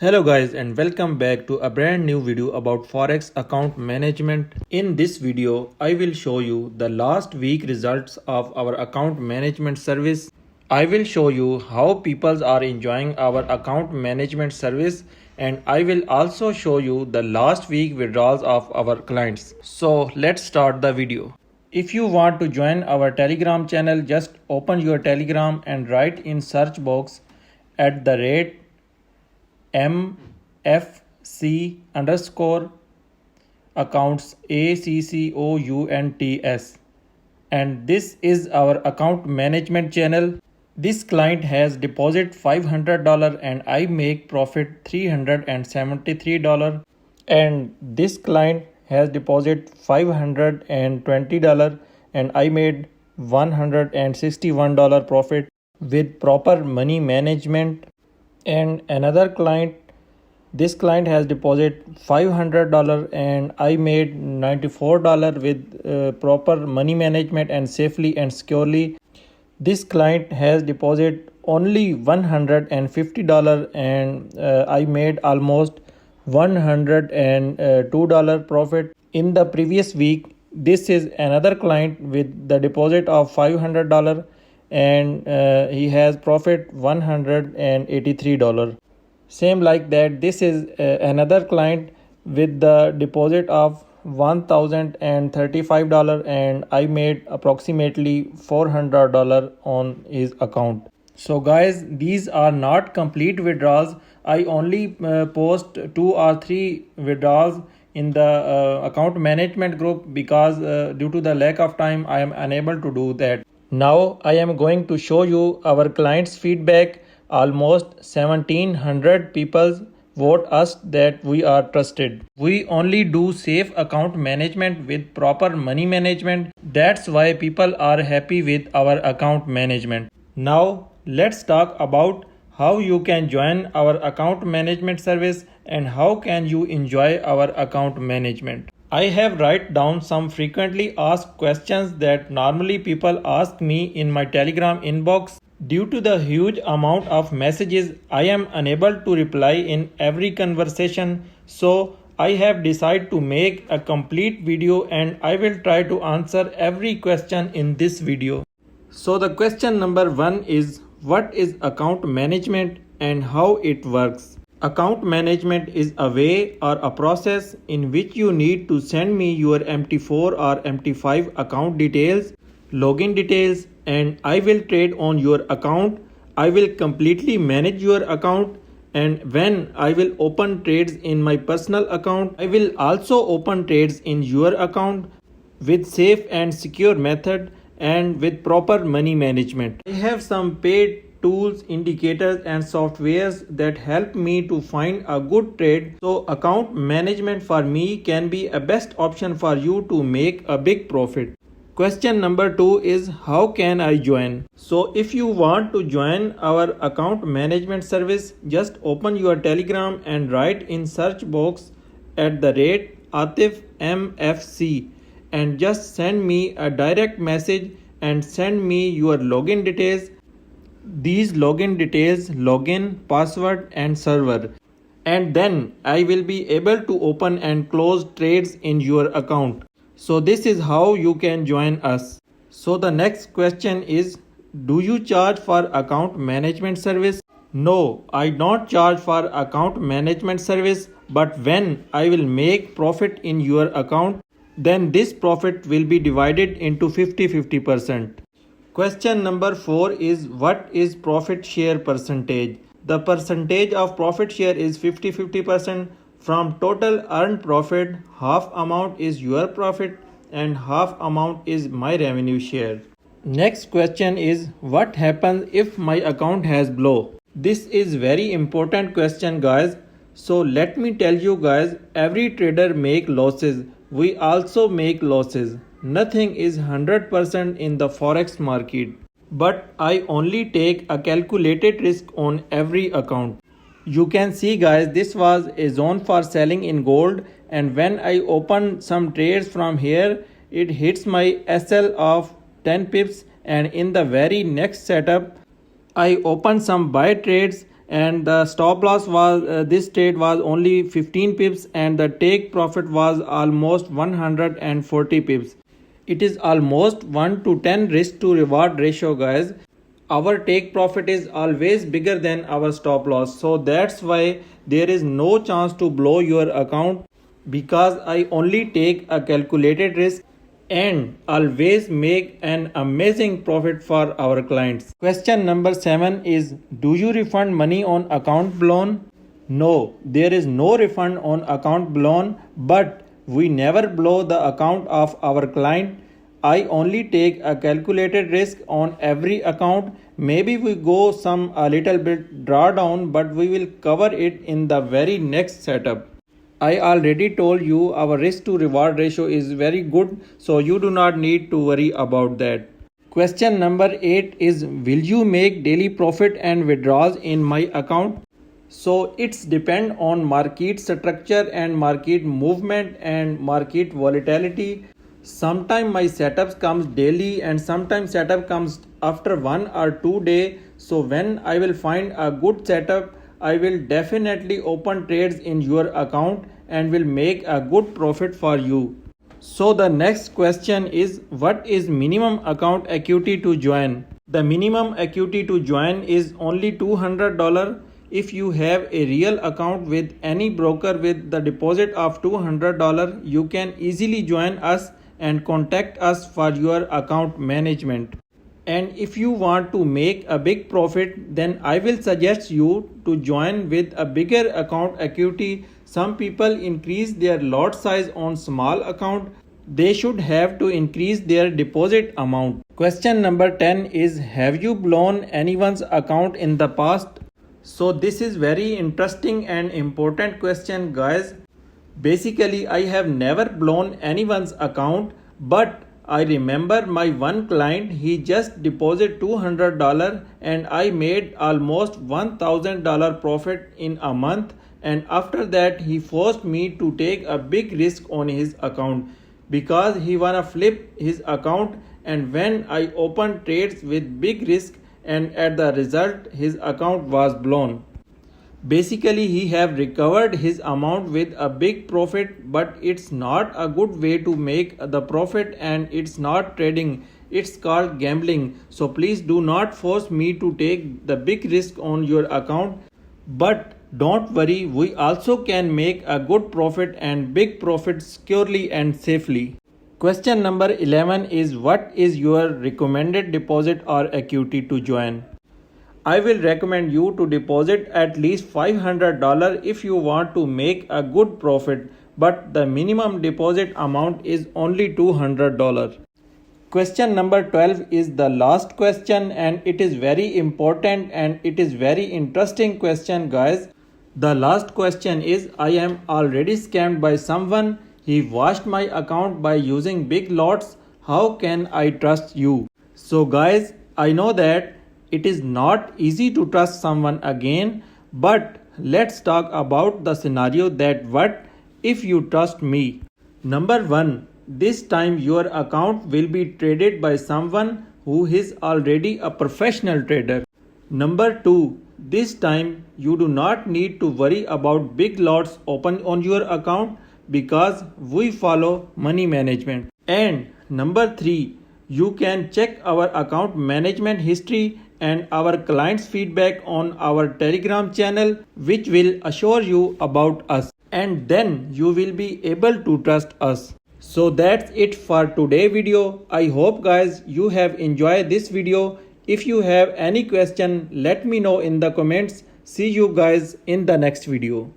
Hello guys and welcome back to a brand new video about Forex account management. In this video, I will show you the last week results of our account management service. I will show you how people are enjoying our account management service, and I will also show you the last week withdrawals of our clients. So let's start the video. If you want to join our Telegram channel, just open your Telegram and write in search box @ MFC underscore accounts ACCOUNTS, and this is our account management channel. This client has deposit $500 and I make profit $373, and this client has deposit $520 and I made $161 profit with proper money management. And another client, this client has deposit $500 and I made $94 with proper money management and safely and securely. This client has deposit only $150 and I made almost $102 profit in the previous week. This is another client with the deposit of $500 and he has profit $183. Same like that, this is another client with the deposit of $1,035 and I made approximately $400 on his account. So guys, these are not complete withdrawals. I only post 2 or 3 withdrawals in the account management group because due to the lack of time I am unable to do that. Now I am going to show you our clients' feedback. Almost 1700 people vote us that we are trusted. We only do safe account management with proper money management. That's why people are happy with our account management. Now let's talk about how you can join our account management service and how can you enjoy our account management. I have write down some frequently asked questions that normally people ask me in my Telegram inbox. Due to the huge amount of messages, I am unable to reply in every conversation. So I have decided to make a complete video and I will try to answer every question in this video. So the question number 1 is, what is account management and how it works? Account management is a way or a process in which you need to send me your MT4 or MT5 account details, login details, and I will trade on your account. I will completely manage your account, and when I will open trades in my personal account, I will also open trades in your account with safe and secure method and with proper money management. I have some paid tools, indicators and softwares that help me to find a good trade. So account management for me can be a best option for you to make a big profit. Question number 2 is, how can I join? So if you want to join our account management service, just open your Telegram and write in search box @Atif MFC and just send me a direct message and send me your login details. These login details, login, password and server, and then I will be able to open and close trades in your account. So this is how you can join us. So the next question is, do you charge for account management service? No, I don't charge for account management service, but when I will make profit in your account, then this profit will be divided into 50-50%. Question number 4 is, what is profit share percentage? The percentage of profit share is 50-50%. From total earned profit, half amount is your profit and half amount is my revenue share. Next question is, what happens if my account has blow? This is very important question guys. So let me tell you guys, every trader make losses. We also make losses. Nothing is 100% in the forex market, but I only take a calculated risk on every account. You can see guys, this was a zone for selling in gold, and when I open some trades from here, it hits my SL of 10 pips, and in the very next setup I open some buy trades and the stop loss was this trade was only 15 pips and the take profit was almost 140 pips. It is almost 1 to 10 risk to reward ratio, guys. Our take profit is always bigger than our stop loss, so that's why there is no chance to blow your account, because I only take a calculated risk and always make an amazing profit for our clients. Question number 7 is, do you refund money on account blown? No, there is no refund on account blown, but we never blow the account of our client. I only take a calculated risk on every account. Maybe we go a little bit drawdown, but we will cover it in the very next setup. I already told you our risk to reward ratio is very good, so you do not need to worry about that. Question number 8 is, will you make daily profit and withdrawals in my account? So it's depend on market structure and market movement and market volatility. Sometimes my setups comes daily and sometimes setup comes after 1 or 2 days. So when I will find a good setup, I will definitely open trades in your account and will make a good profit for you. So the next question is, what is minimum account equity to join? The minimum equity to join is only $200. If you have a real account with any broker with the deposit of $200, you can easily join us and contact us for your account management. And if you want to make a big profit, then I will suggest you to join with a bigger account equity. Some people increase their lot size on small account. They should have to increase their deposit amount. Question number 10 is, have you blown anyone's account in the past? So this is very interesting and important question, guys. Basically, I have never blown anyone's account, but I remember my one client, he just deposited $200 and I made almost $1,000 profit in a month, and after that he forced me to take a big risk on his account because he wanna flip his account, and when I opened trades with big risk and at the result his account was blown. Basically, he have recovered his amount with a big profit, but it's not a good way to make the profit and it's not trading. It's called gambling. So please do not force me to take the big risk on your account. But don't worry, we also can make a good profit and big profit securely and safely. Question number 11 is, what is your recommended deposit or equity to join? I will recommend you to deposit at least $500 if you want to make a good profit, but the minimum deposit amount is only $200. Question number 12 is the last question, and it is very important and it is very interesting question, guys. The last question is, I am already scammed by someone. He washed my account by using big lots. How can I trust you? So guys, I know that it is not easy to trust someone again, but let's talk about the scenario that what if you trust me. Number 1, this time your account will be traded by someone who is already a professional trader. Number 2, this time you do not need to worry about big lots open on your account because we follow money management. And number 3, you can check our account management history and our clients' feedback on our Telegram channel, which will assure you about us, and then you will be able to trust us. So that's it for today's video. I hope guys you have enjoyed this video. If you have any question, let me know in the comments. See you guys in the next video.